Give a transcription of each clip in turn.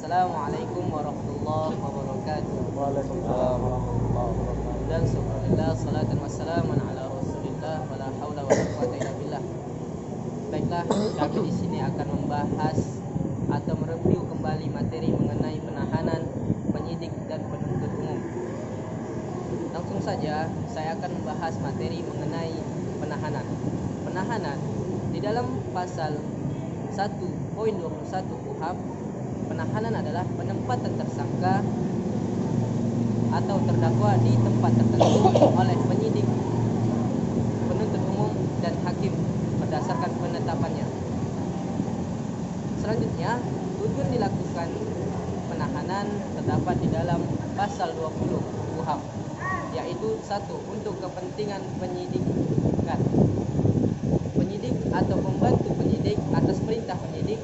Assalamualaikum warahmatullahi wabarakatuh. Waalaikumsalam warahmatullahi wabarakatuh. Dan subhanallah salatan wassalaman ala rasulillah wala haula wala quwata illa billah. Baiklah, kami di sini akan membahas atau mereview kembali materi mengenai penahanan, penyidik dan penuntut umum. Langsung saja saya akan membahas materi mengenai penahanan. Penahanan di dalam pasal 1.21 KUHP, penahanan adalah penempatan tersangka atau terdakwa di tempat tertentu oleh penyidik, penuntut umum, dan hakim berdasarkan penetapannya. Selanjutnya, tujuan dilakukan penahanan terdapat di dalam pasal 20 KUHP, yaitu 1. Untuk kepentingan penyidikan. Penyidik atau pembantu penyidik atas perintah penyidik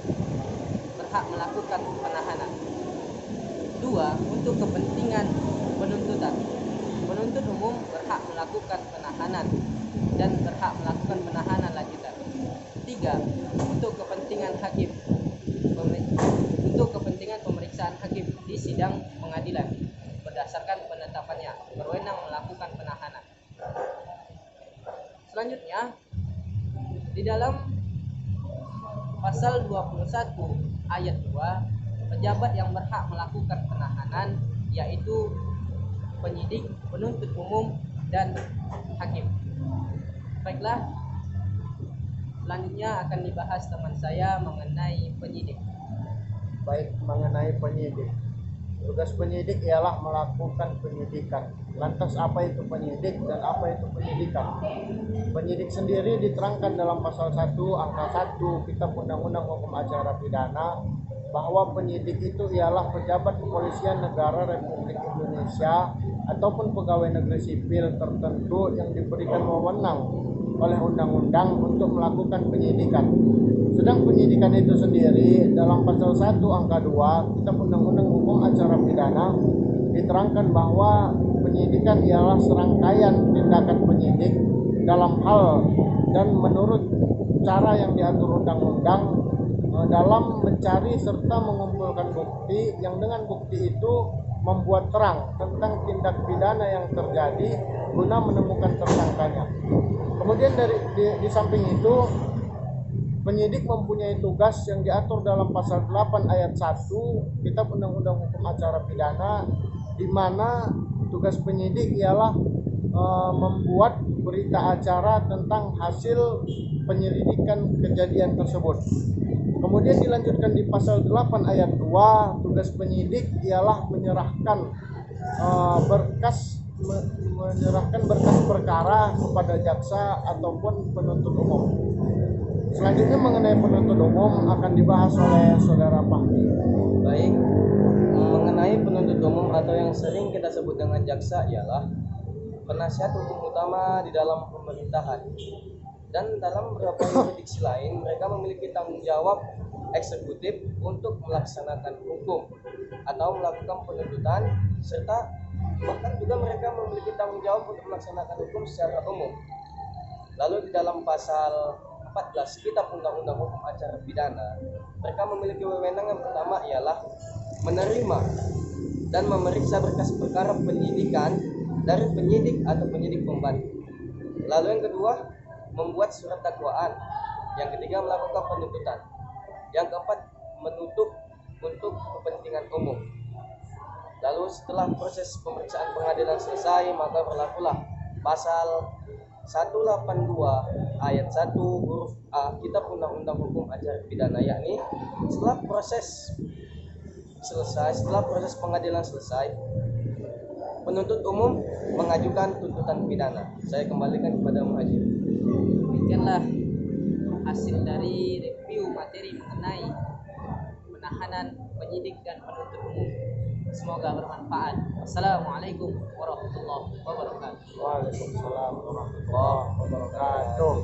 berhak melakukan penahanan. 2. Untuk kepentingan penuntutan. Penuntut umum berhak melakukan penahanan dan berhak melakukan penahanan lanjutan. 3. Untuk kepentingan hakim. Untuk kepentingan pemeriksaan hakim di sidang pengadilan berdasarkan penetapannya berwenang melakukan penahanan. Selanjutnya, di dalam pasal 21 ayat 2, pejabat yang berhak melakukan penahanan yaitu penyidik, penuntut umum, dan hakim. Baiklah, selanjutnya akan dibahas teman saya mengenai penyidik. Baik, mengenai penyidik. Tugas penyidik ialah melakukan penyidikan. Lantas apa itu penyidik dan apa itu penyidikan? Penyidik sendiri diterangkan dalam pasal 1 angka 1 Kitab Undang-Undang Hukum Acara Pidana bahwa penyidik itu ialah pejabat kepolisian negara Republik Indonesia ataupun pegawai negeri sipil tertentu yang diberikan wewenang oleh undang-undang untuk melakukan penyidikan. Sedang penyidikan itu sendiri dalam pasal 1 angka 2 Kitab Undang-Undang Hukum Acara Pidana diterangkan bahwa penyidikan ialah serangkaian tindakan penyidik dalam hal dan menurut cara yang diatur undang-undang dalam mencari serta mengumpulkan bukti yang dengan bukti itu membuat terang tentang tindak pidana yang terjadi guna menemukan tersangkanya. Kemudian di samping itu, penyidik mempunyai tugas yang diatur dalam pasal 8 ayat 1 Kitab Undang-Undang Hukum Acara Pidana, di mana tugas penyidik ialah membuat berita acara tentang hasil penyelidikan kejadian tersebut. Kemudian dilanjutkan di pasal 8 ayat 2, tugas penyidik ialah menyerahkan berkas perkara kepada jaksa ataupun penuntut umum. Selanjutnya mengenai penuntut umum akan dibahas oleh Saudara Fahmi. Baik, mengenai penuntut umum atau yang sering kita sebut dengan jaksa ialah penasihat hukum utama di dalam pemerintahan. Dan dalam beberapa jurisdiksi lain, mereka memiliki tanggung jawab eksekutif untuk melaksanakan hukum atau melakukan penuntutan, serta bahkan juga mereka memiliki tanggung jawab untuk melaksanakan hukum secara umum. Lalu di dalam pasal 14 Kitab Undang-Undang Hukum Acara Pidana, mereka memiliki wewenang yang pertama ialah menerima dan memeriksa berkas perkara penyidikan dari penyidik atau penyidik pembantu. Lalu yang kedua, membuat surat dakwaan. Yang ketiga, melakukan penuntutan. Yang keempat, menuntut untuk kepentingan umum. Lalu setelah proses pemeriksaan pengadilan selesai, maka berlakulah pasal 182 ayat 1 huruf A Kitab Undang-Undang Hukum Acara Pidana, yakni setelah proses pengadilan selesai, penuntut umum mengajukan tuntutan pidana. Saya kembalikan kepada Muhajir. Demikianlah hasil dari review materi mengenai penahanan, penyidik, dan penuntut umum. Semoga bermanfaat. Wassalamualaikum warahmatullahi wabarakatuh. Waalaikumsalam warahmatullahi wabarakatuh.